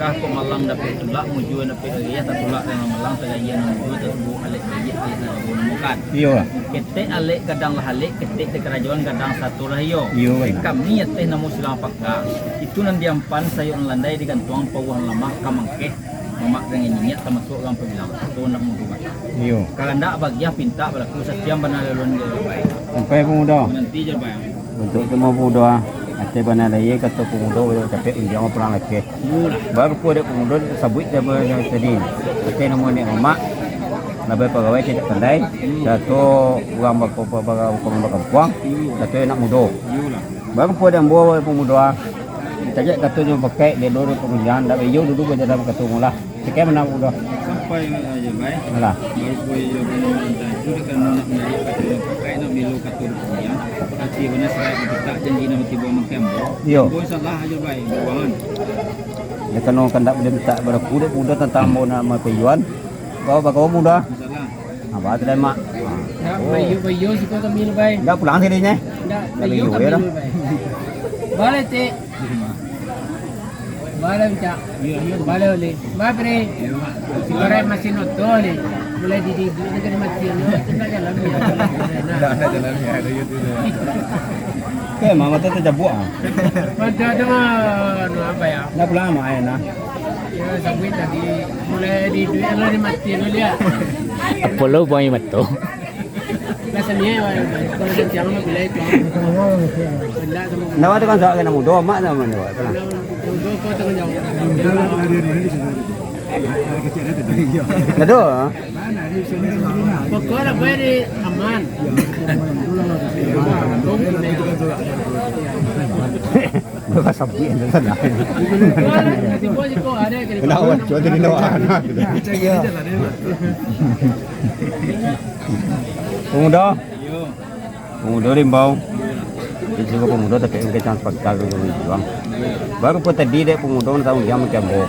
Pakkah ko malang dapat tulak mujuan dapat gaya tak tulak dengan malang tegaya nunggu tersebut alik gaya alik nunggu nemukan. Iya lah. Ketek alik kadang lah alik ketek di kerajaan kadang satu lah yo. Iya. Kami teh namu silang pakkah. Itu nanti ampan sayur landai digantung pawuhan lemah kamangkeh. Mamak dengan niat termasuk orang pembilang. Itu nak mujuan. Iya. Kalau ndak bagia pinta berlaku setiap benar laluan dia baik. Sampai pemuda. Nanti je bayang. Untuk temu pemuda. Ate bana lagi kata pemuda itu capek unjang perang lagi. Baru pun ada pemuda sabut dia tadi. Ate nama ni emak. Nabai pegawai tidak pandai. Satu orang berkampung. Satu anak muda. Baru pun ada bawa pemuda. Kita kata dia pakai dia dulu pengunjang. Dah baju duduk pada dalam ketemu lah. Sekian mana muda. Sampai aja baik. Alah. Baru pun dia itu kan nak nyari kata pakai nak milu kata dia. Tapi benar saya kita janji nak tiba makan. Yo. Boleh salah aja baik. Bukan. Ya kalau kandak boleh minta berapa muda tentang mau nama pejuan. Kau muda. Salah. Apa tidak mak? Nak bayu suka kami baik. Dah pulang sini nya. Nak bayu kami ya. Boleh te. Boleh tak? Boleh boleh. Mabri. Sigaret masih notol. Mulai di negara mati no. Tidak jalan dia. Dah jalan ya ada itu. Ke mama tu terjabuk ah. Pada dengan apa ya? Dah pulang mak ayah. Ya sampai tadi mulai di duit lo di mati lo lihat. Apollo boy mato. Biasanya kalau dia jangan mau pilih itu. Benda sama. Nawa tu kan sok kena muda mak sama ni. Dua kau tengah jauh. Nado. Pokoknya boleh aman. Bukan sapi yang sana. Tiba jiko ada ke. Kenapa? Cuba jadi nawa anak. Pemuda. Pemuda rimbau. Jadi juga pemuda tapi mungkin chance pakal dulu bang. Baru pun tadi dek pemuda tahu jam kembo.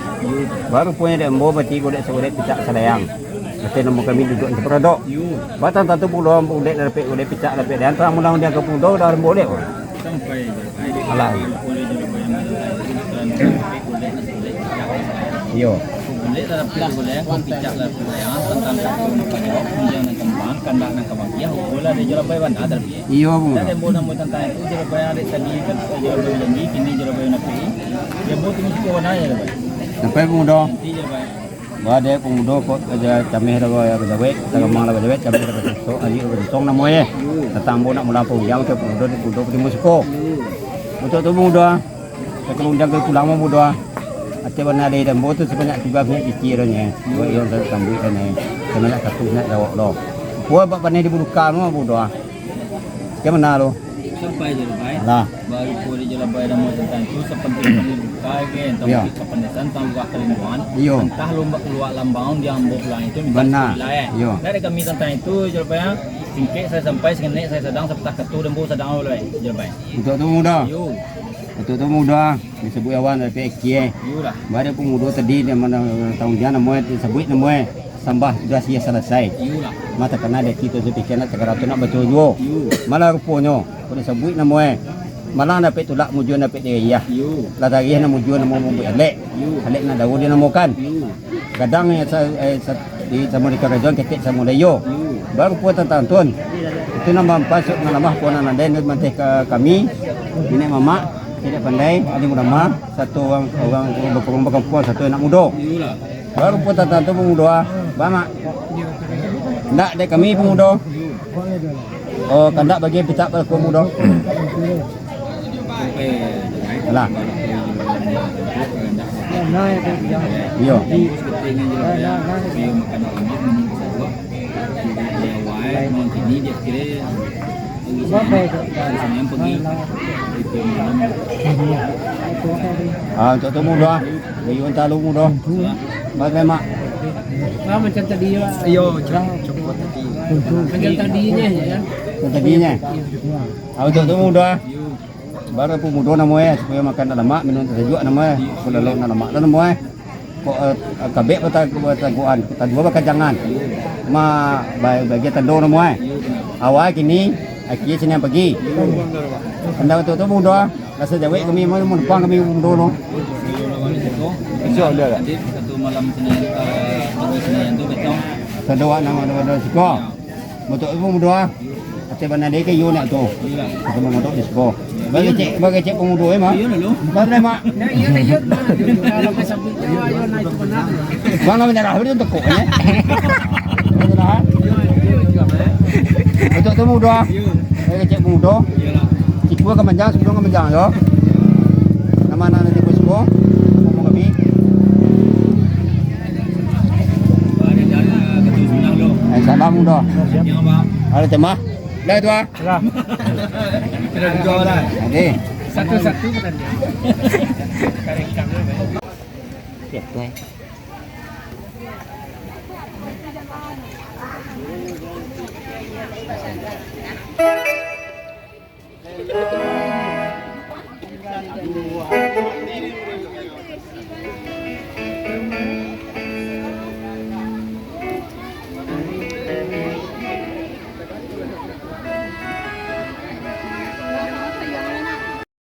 Baru punya dek embo berarti kau dek sore picak sayang. Mesti nombor kami duduk di perodok. Batan satu pulau dek dari pek dek picak dari dan tak mudah dia ke pemuda dah boleh. Sampai. Alah. Yo. Boleh dalam boleh kan picak dalam pelayan tentang pajak kemudian nak kembang kandak nak kembang ya boleh ada jual bayar ada lebih. Iyo pun. Dan demo nama tentang itu jual bayar ada tadi kan jual bayar lagi kini jual bayar nak pergi. Dia buat ini juga warna ya lebih. Sampai pemuda. Nanti jual bayar. Bade pemuda kok aja camih dah ya bejawet, tagamang lah bejawet camih dah besok aji besok nama ye. Tatang nak melampau jam ke pemuda di Moskow. Betul tu pemuda. Kalau undang ke pulang pemuda. Ate benar dia dan motor sebanyak juga punya cicirnya. Buat yang tambui kan ni. Sebanyak satu nak jawab lo. Buat apa ni di buka mau pemuda. Ke mana lo? Sampai jual bayar. Lah. Baru pun jual bayar nama tentang itu sepenting buka kan tapi kependesan tambah kelimpuan. Entah lomba keluar lambang yang mau pulang itu benar. Dari kami tentang itu jual bayar. Singkek saya sampai sekenek saya sedang sepetak ketu dembu sedang oleh jual bayar. Betul tu muda. Betul tu muda. Disebut awan dari PK. Yulah. Baru pemuda tadi dia mana tahun dia nama disebut nama sambah sudah sia selesai. Yulah. Mata kena dia kita sepikir nak cakap tu nak betul juga. Malah rupanya kalau disebut nama malah dapat tulak mujuan dapat dia ya. Lah tadi nak mujuan nama membuat alek. Alek nak daun dia namakan. Kadang di sama di kerajaan ketik sama leyo. Baru pun tentang tuan. Itu nama pasuk nama pun anak dan nanti kami ini mama tidak pandai ada muda satu orang berkampung satu anak muda. Baru pun tentang tu pemuda. Bama. Nak dek kami pemuda. Oh kandak bagi picak pada pemuda. Alah. Yo. Ini dia kira yang pergi untuk tu muda bayun talu muda bagaimana macam tadi yo cukup tadi macam tadinya ya tadinya untuk tu muda baru pun muda namanya supaya makan lemak minum sejuk namanya kalau lemak namanya kok kabek pertaguan kita dua makan jangan bagi tendo namanya awal kini akhirnya sini pergi. Anda betul tu muda, rasa jawab kami mau depan kami muda no. ko. Isu ada tak? Jadi satu malam Senin Senin tu betul. Kedua nama siko. Motor ibu muda. Ate bana dia ke yo nak tu. Iya. Sama motor di siko. Bagi cek pemuda mah. Iya dulu. Baru mak. Bang nak menyerah itu untuk kok ya. Untuk tu muda. Bagi cek pemuda. Iya lah. Cikgu ke manjang sebelum ke manjang yo. Nama anak nanti siko. Ngomong kami. Ada jalan ketua sunang lo. Salam muda. Yang apa? Ada temah. Dah tu ah. Kena dua lah. Ada. Satu-satu kan dia. Siap tuh.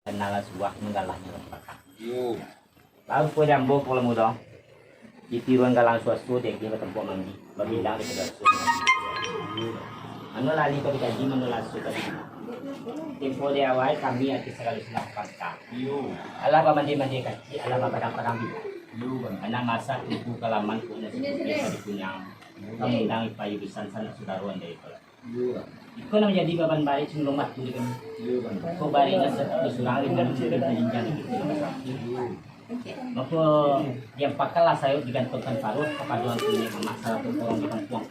Kenal sebuah menggalahnya lepaka. Yo. Lalu po jambo po mo do. Itiruan galang suastu dek dia tempo mandi. Babilang di suastu. Ano lali ko di manula su tadi. Tempo dia awal kami ati sekali senang pangka. Yo. Ala pa mandi kaki, ala pa padang bi. Yo kan. Anak masa ibu kalaman ko na si punya. Kami lang ipayubisan sana sudaruan dari ko. Yo kan. Iko na menjadi baban balik sebelum mati di kami. Yo kan. Ko bari na sa surang dan jinjang gitu. Maka yang pakalah saya digantungkan paruh kepaduan punya emak salah satu orang di kampung.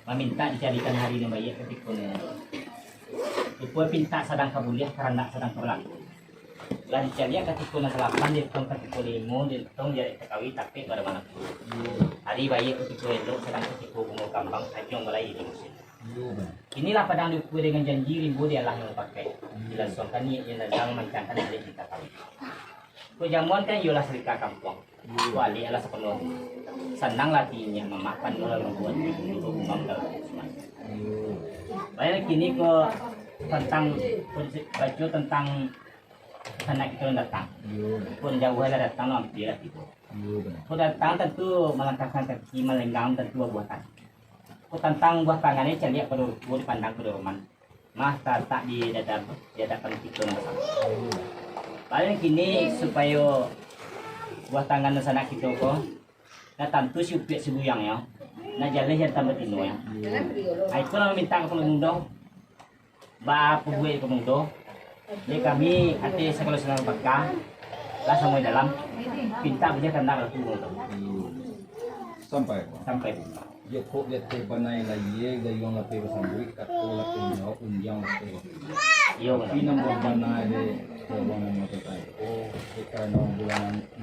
Meminta dicarikan hari ini bayi ketika Ipu pinta sedang kabuliah karena sedang berlaku. Lah dicari ketika naselapan di tong ketika limo di tong dia ketahui tapi pada mana pun. Hari bayi ketika itu sedang ketika bunga kambang ajong balai di musim. Inilah padang diukur dengan janji rimbu dia lah yang pakai. Dilangsungkan yang sedang mencankan dari kita kami. Kujamuan kan yola serika kampung. Wali adalah sepenuh. Senang latihannya memakan mulai membuat untuk umam dalam Islam. Banyak kini ke tentang baju tentang anak itu yang datang. Pun jauh ada datang hampir itu. Pun datang tentu melangkahkan kaki melenggang tentu buah tangan. Pun tentang buah tangannya celiak pada dipandang pada rumah. Mah tak di dadakan itu masalah. Paling kini supaya buah tangan sana kita ko, na tantu si upiak si buyang ya, na jalan yang tambah tino ya. Aku nak minta ke pengundo, ba pembuat ke pengundo, ni kami hati sekolah senang bakal, lah semua dalam, pinta saja kena ke pengundo. Sampai. Yo kok dia tebanai la ye gayong la pero sambui kato la pero unjang la pero. Iyo kan. Pinang banai de tebanai mo tay. Oh, karena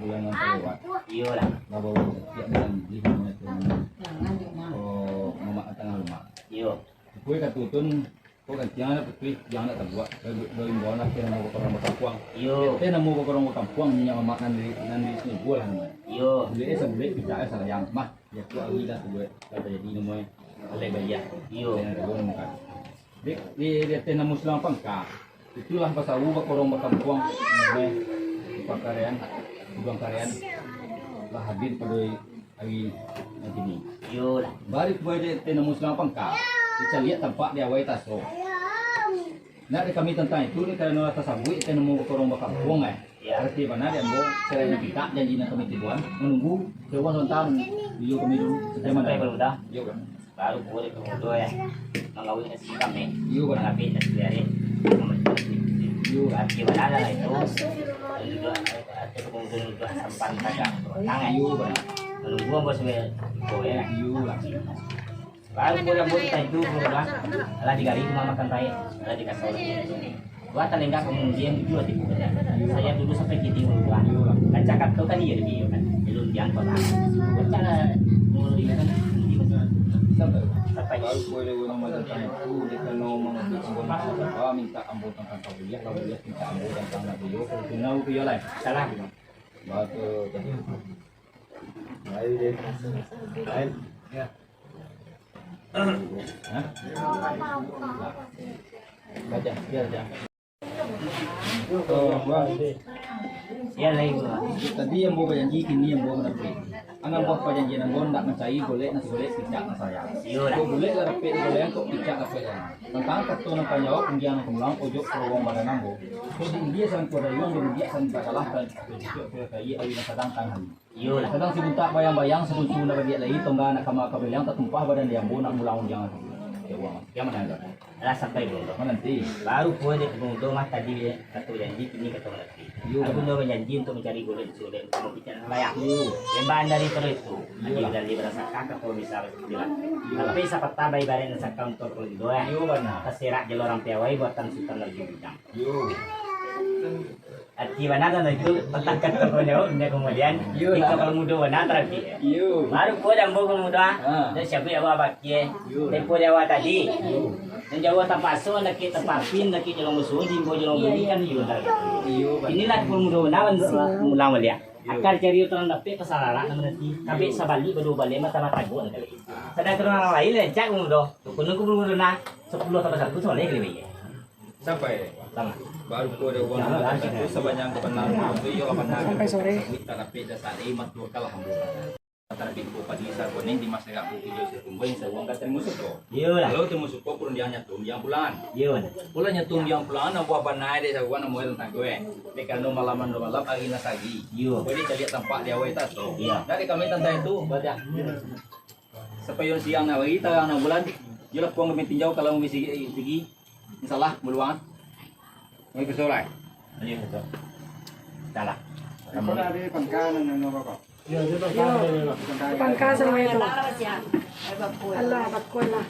bulanan lewat. Iyo lah. Bawa ya dalam di mana tu. Oh, mama tengah rumah. Iyo. Kue katutun kok kan tiang putri yang nak terbuat. Dari bona kena mau orang kampung. Iyo. Kena mau orang kampung nya mama nanti sini bulan. Iyo. Beli sebeli kita salah yang mah. Ya tu awil lah tu kalau jadi nama oleh bayar. Iyo. Dengan rebon muka. Di tena muslim pangka. Itulah pasal ubah orang berkampung. Pakarian, ubang karian. Lah hadir pada hari ini. Iyo lah. Balik boleh di tena muslim pangka. Kita lihat tempat dia awal taso. Nak kami tentang itu ni kerana atas sabui tena mau orang berkampung Ya. Arti mana dia mau selain kita janji nak kami tiduan menunggu dewan tentang video kami dulu sejam Sampai belum dah. Yo kan. Baru boleh ke pengundo ya. Mengawin nasi kami. Iyo kan. Mengapi nasi dari. Yo Arti mana lah itu. Arti pengundo itu sampan saja. Tangan. Iyo kan. Menunggu bos ya. Iyo lah. Baru boleh kita itu berubah. Alah digari cuma makan baik. Alah dikasih orang. Gua telenggak kemudian itu di buku. Saya dulu sampai gitu berubah. Kan cakap tuh kan iya lebih kan. Belum yang kota. Cara mulai kan sampai Baru boleh orang macam itu dia kena mengambil ambon minta ambon tentang kabuliah minta ambon tentang nabiyo kenal biyo lah salah. batu lain deh lain ya baca biar aja. Oh, Yan lagi ko. Tadi yang bawa janji, kini yang bawa rapi. Angan buat perjanjian yang bawa nak mencari boleh, nak boleh picak nak saya. Yun. Kau boleh lah rapi, boleh untuk picak nak saya. Tentang kartu nak jawab, kemudian nak pulang, ojok peluang pada nambo. Jadi dia sang kodayung, dan dia sang bakalahkan. Ojok kaya awi nak sedang tangan. Yun. Kadang si buntak bayang-bayang, sebut sudah bagi lagi, tongga nak kamar kabelang, tak tumpah badan dia, bawa nak mulang jangan. Yang mana ada? Alas sampai belum. Mana nanti? Baru pun dia kemudian mas tadi satu janji ini ketemu lagi. Aku udah berjanji untuk mencari gula di sini untuk bicara layak. Lembaran dari terus itu. Nanti dari berasa kakak kalau bisa bilang. Tapi sahabat tabai bareng sakau untuk kedua. Yo benar. Terserak jalur orang piawai buatan sultan lagi bidang. Yo. Arti mana kan itu petangkat terkonyo dia kemudian di kapal muda mana terapi. Yo. Baru pun yang bawa muda. Dan siapa yang bawa bakia. Tempo dia bawa tadi. Dan Jawa tanpa so nak kita papin nak kita jalan musuh di bawah jalan beli kan hiu dah. Inilah permudah nawan mulang walia. Akar cari orang dapat kesalahan nama nanti. Tapi sabali berdua balik mata gua kali. Sedang orang lain lencak mudah. Kuno ku mudah na 10 tambah 1 soalnya kali. Sampai Sama. baru ko ada uang itu sebanyak kebenaran itu yo Sampai sore. kita tapi dasar imat dua kalah alhamdulillah. Tapi ko pagi sa kuning di masyarakat putih yo sekumpuin sa uang kateng musuh ko. Iya lah. Kalau temu suko pun dia nyatung yang bulan. Iya. Bulan nyatung yang bulan na buah banai de sa uang mo tentang gue. Di kanu malaman do malam agi na sagi. Iya. Jadi cari tempat dia wai tas to. Iya. Dari kami tentang itu baca. Sampai yon siang na wagi ta na bulan. Jelas ko ngami tinjau kalau ngami sigi. Insyaallah muluan. May kesolay. Iya betul. Salah. Kamu ada pangkalan ng mga ko. Pangkasa naman ito. Allah, bakko na.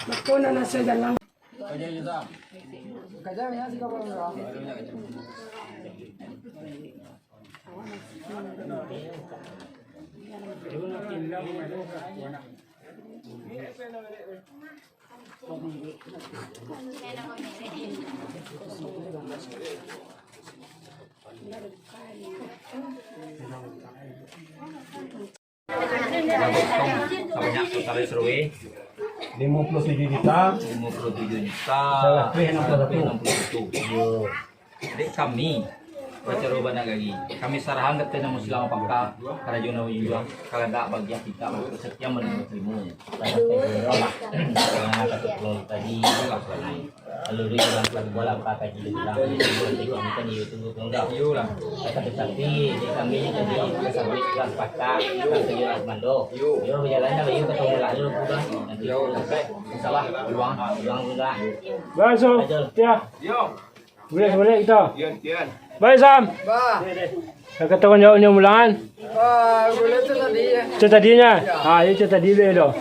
Bakko na nasa dalang. Kaya yun sa. Kaya niya sila ko na. Banyak sekali seruwe. 57 juta. 57 juta. Lebih 61. Jadi kami Pacaroba na lagi. Kami sarahan natin na muslim pagka karadyo na yung kalau tak bagi kita setiap menerima. Kalau nak ketemu tadi lalu dia bilang bola apa kaji dia bilang kami kan YouTube enggak. Iyo lah. Tapi di kami jadi sampai kelas pakar kita sejarah mando. Yo berjalan lagi ketemu lalu udah nanti sampai insyaallah peluang enggak. Baso, ya. Yo. Boleh kita. Yan. Baik Sam. Ba, Nakataon niya unyong mulangan. boleh tu tadi ya. Ito tadinya. Ito tadi lo.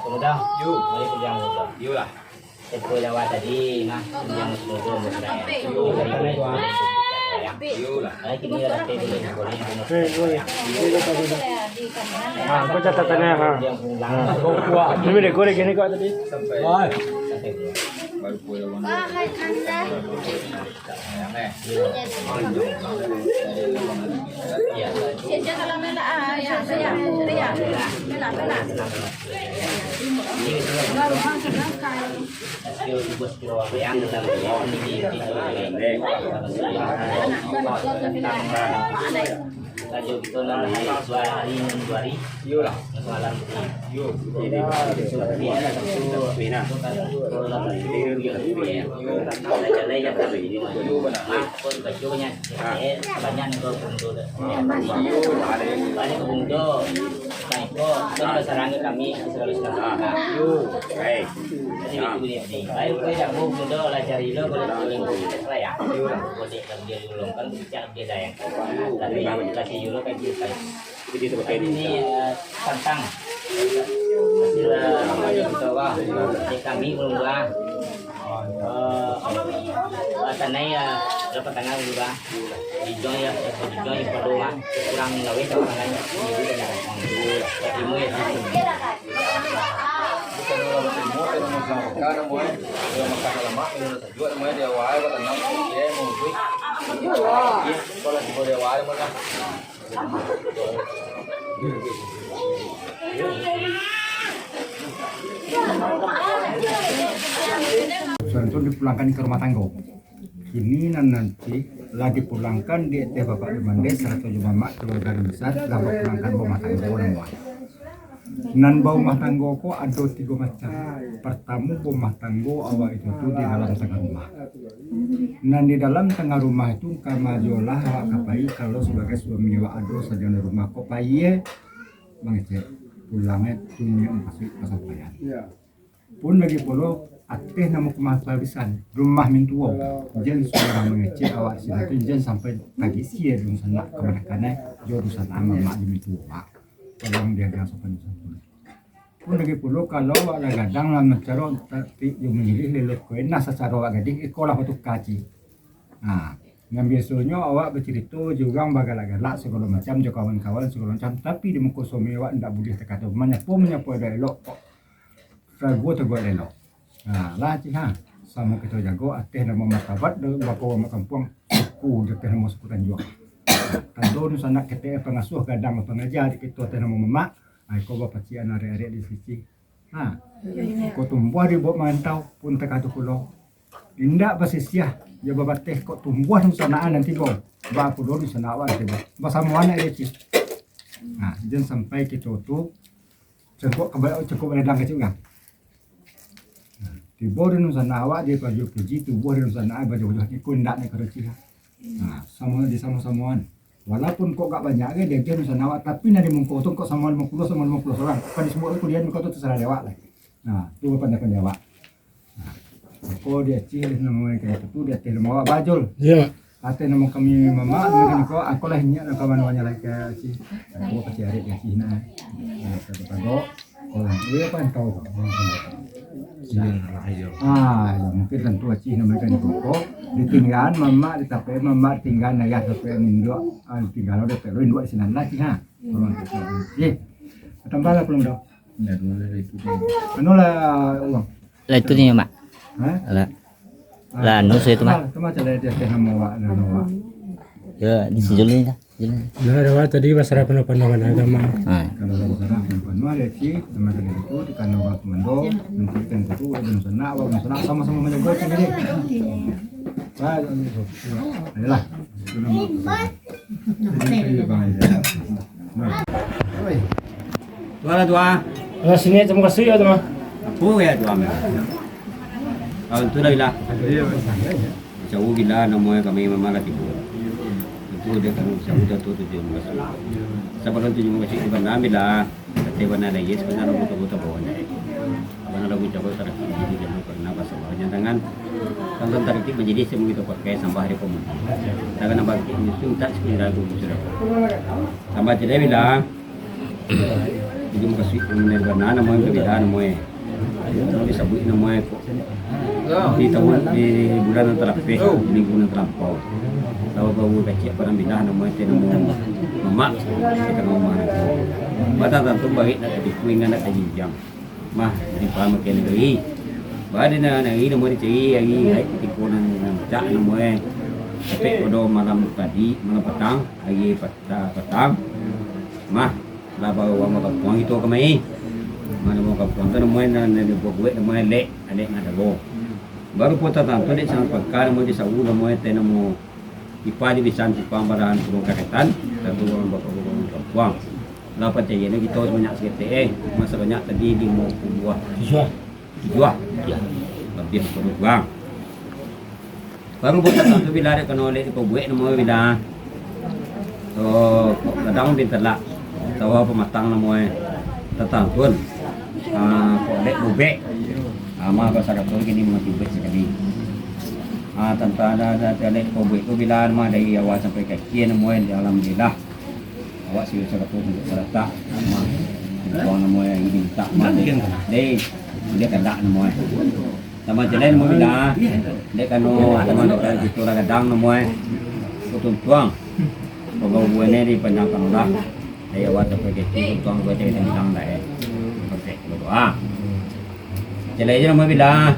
Kemudian boleh pulang muda. Iyo lah. Tempo lewat tadi nah yang muda muda. Iyo lah. Kini lah tadi boleh Boleh. Apa catatannya? Ini rekor gini kok tadi. Sampai baru punya uang. Yang Ya. Laju kita nanti suara hari ini 2 hari. Iyo lah. Malam Iyo. Ini tentang kami berubah tanah dapat tanah berubah di joy pada kurang lebih tangannya ilmu ya Karena mau dia makan lama, dia jual mau dia wahai kata nam, dia mau duit. Kalau si dia wahai mana? Sudah itu dipulangkan ke rumah tangga. kini nanti lagi pulangkan di teh bapak di mande serta mama keluarga besar lama pulangkan bawa tanggo nama nan bawa tanggo ko ada 3 macam. Pertama bawa tanggo awal itu tuh di dalam tengah rumah. Nan di dalam tengah rumah itu kamajolah awak kapai kalau sebagai suami awak ado saja rumah ko paye mangece pulangnya tunya masih kesampaian. Pun lagi polo ateh nama kemasabisan rumah mintuo jen suara mengecek awak sini jen sampai pagi siang dong sana kebanyakannya jurusan ama mak di mintuo mak tolong dia dah sopan sopan pun lagi polo kalau awak gadang lah mencaro tapi yang memilih lelok kena secara awak gading ikolah untuk kaji nah yang biasanya awak bercerita juga bagala-galak segala macam jo kawan-kawan segala macam tapi di muka suami awak tidak boleh terkata menyapu ada elok kok ragu terbuat elok. Nah, lah cina sama kita jago ateh nama martabat dan bawa kampung suku de teh nama suku Tanjung. Tandon sanak kita pengasuh gadang pengajar kita teh nama mama, ai ko bapak cian are-are di sisi. Nah, ko tumbuh di bawah mantau pun tekatu kulo. Indak basisia ya bapak teh ko tumbuh di sanaan nanti bo. Ba kulo di sanawan teh. Masa muana ya ci. Nah, dan sampai kita tuh cukup ada kecil enggak? Di bawah sana awak dia baju puji tu bawah sana baju ikut ndak nak kerja. Nah, sama di sama-samaan. Walaupun kok gak banyak ke dia sana awak tapi nanti mengkotong kok sama 50 orang. Kan di semua kuliah kau tu terserah lewat lah. Nah, tu pandai awak. Nah, kau dia cil nama kayak itu dia cil awak bajul. Iya. Ate nama kami mama dengan aku lah nyak kawan wannya lagi si. Aku pasti hari ke sini. Nah, kata pago. Orang dia pantau. Mungkin tentu aci mereka di koko ditinggal mama ditape mama tinggal naya tape nindo tinggal udah perlu dua sinan lagi ha orang itu tambah lah belum dong anu lah uang Lah itu nih mak. Lah anu saya itu mak. Cuma cara dia teh nama nama Ya di sini lah. Nah, ada tadi masalah pandangan agama. kalau sekarang penuh ada sih sama dengan itu di kantor komando menentukan itu dan sana sama-sama menjaga sendiri. Baik, adalah. Dua dua. Ah, sini terima kasih ya teman. Apa ya dua meh? Kalau tu dah bila. Jauh bila namanya kami mama lagi tu. Itu dia kan jauh dah tu 7 masuk. Sebelum 7 masuk di mana bila kata mana lagi sebenarnya buta-buta bawah. Abang lagu jago tarik di dalam karena bahasa bawahnya tangan. Tangan tarik menjadi semua itu pakai sampah hari komun. Tangan nampak itu tak sekira lagu sudah. Tambah jadi bila ujung kasih menerima namanya perbedaan namanya. Disebut namanya di tahun di bulan terakhir ini bulan terlampau. Tahu bawa kecil pada bidah namanya temu mama kita mama. Mata tentu baik nak dikuingan nak jinjang. Mah di paham makan lagi. Badan nak ini namanya ciri lagi hai tikunan cak namanya. Tapi pada malam tadi malam petang lagi petang. Mah lah bawa makan puang itu kemai. Mana mau kapuan tu namanya nak buat namanya lek ada ada lo. Baru pota tanto dek sangat pekar mau di sawu namanya tena mau ipadi bisan cipang barahan burung karetan satu orang bapak burung kapuang. Lapan caya ni kita banyak sikit masa banyak tadi di mau buah. Jual. Ya. Lebih burung bang. Baru pota tanto bila ada kena lek ko buat namanya bila. So kadang di telak tahu pematang namanya tetanggun. Kolek bubek ama bahasa Arab gini mati bubek sekali. Tanpa ada kolek bubek tu bila nama dari awal sampai kaki namanya di alhamdulillah. Awak sih saya tu serta nama orang namanya ini tak mati. Dia kedak namanya. Sama jalan nama bila dia kano teman orang itu orang kadang namanya tutung tuang. Kalau buahnya di penyakan lah. Dari awal sampai kaki tuang buat jadi bilang dah. Berdoa. Jadi aja nama bila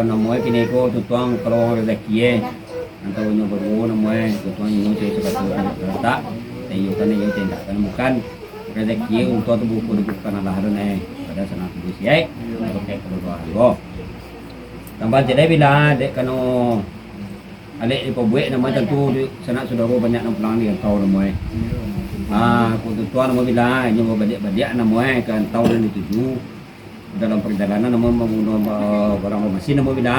namanya kini ko tuang kalau rezeki antara nyo berdoa namanya tuang nyo saya sebab tak tayo kan yo tindak kan bukan rezeki untuk buku bukan Allah harune pada sana tubuh siai pakai berdoa go. Tambah jadi bila dek kano Alik ipabuik nama tentu sanak saudara banyak yang pulang di kau nama aku tuan nama bila ini mau badik nama kan tahun yang dituju dalam perjalanan nama membunuh barang mesin nama bila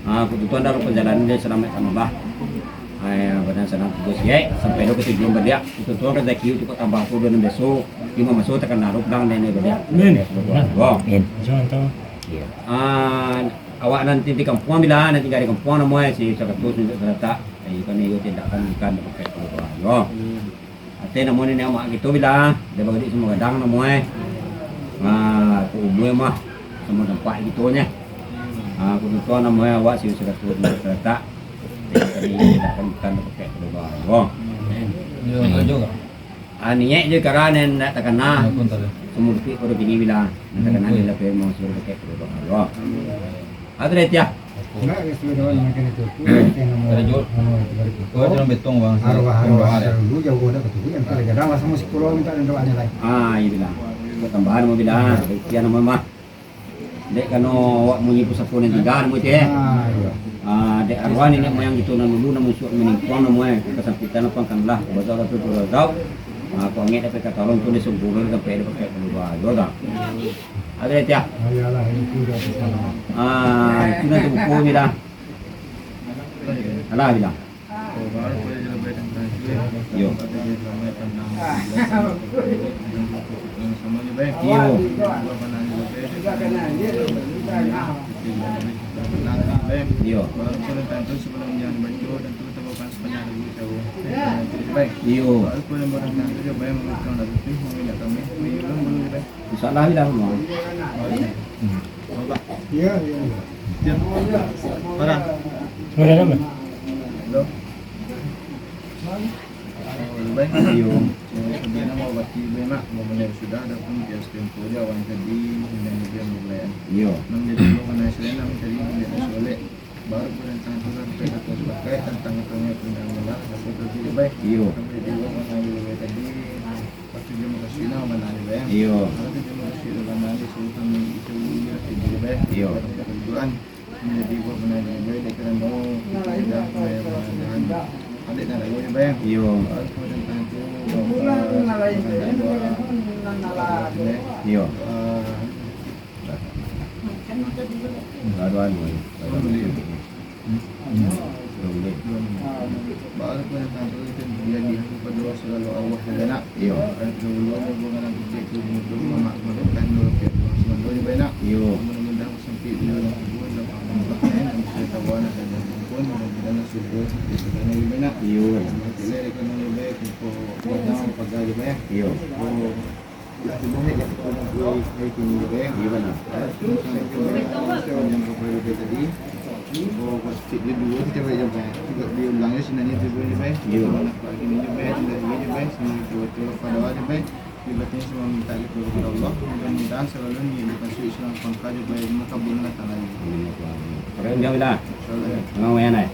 aku tuan dalam perjalanan dia selamat sama bah badan senang tugas ya sampai ke tujuan badik itu tuan rezeki cukup tambah aku dan besok cuma masuk tekan naruh dang dan badik wah awak nanti di kampung bila nanti dari kampung nama si sakatus untuk terletak kan itu tidak akan ikan pakai keluar yo ate nama ni nama gitu bila dia bagi semua gadang nama tu umur mah semua tempat gitunya aku tu nama awak si sakatus untuk terletak jadi tidak akan ikan pakai keluar yo Yo juga. aninya je karena nak takana semua duit pada gini bila nak takana dia lebih mau suruh pakai keluar yo ada ya Enggak, ya sudah yang kena itu. Ada jual. Kau jangan betong bang. Arwah dulu jauh dah betul. Yang kalau jarang masa musik pulau minta dan doanya lain. iya bilang tambahan mau bilang kian nama mah dek kano awak munyi pusapun yang tiga nama teh Iya. dek arwah ini mau yang gitu dulu nama suat meningkuang nama kesampitan apa kan lah bazar tu tau aku angin dapat katolong tu disebut sampai dapat kayak keluar jodoh ada ya Ayalah itu dah bersama. itu nanti buku bilang alah bilang yo yo insyaallah bilang Iya. Sudah nama? yo sudah ada pun dia tempo dia orang tadi dan dia mulai yo menjadi mengenai selena menjadi soleh baru tentang sampai atau sebagai tentang undang-undang atau tidak baik yo menjadi mengenai tadi waktu dia makasih nama mengenai baik yo kalau dia makasih mengenai sultan itu tidak baik yo kebetulan menjadi mengenai baik dia kena mau tidak mengenai adik nak lagi baik yo tentang itu yo aduan baru tentang itu dia dihampir selalu Allah sebenar yo dulu hubungan aku cek dulu mama mendoakan dulu ke semuanya banyak mudah-mudahan sampai di dalam hubungan dan pengalaman yang bisa tahuan dan pun mudah-mudahan subuh sebenarnya banyak yo tidak ekonomi baik untuk dalam pegawai baik yo semuanya yang perlu ini baik yo benar yang berbeda tadi pasti dia dua kita baik baik juga dia ulangnya sebenarnya itu baik yo nak lagi ni baik dan ini baik semua itu pada wajib baik dibatnya semua minta kepada Allah mudah-mudahan selalu ni masuk Islam pangkal baik makabulna ta'ala keren jauh lah insyaallah ngau ya nai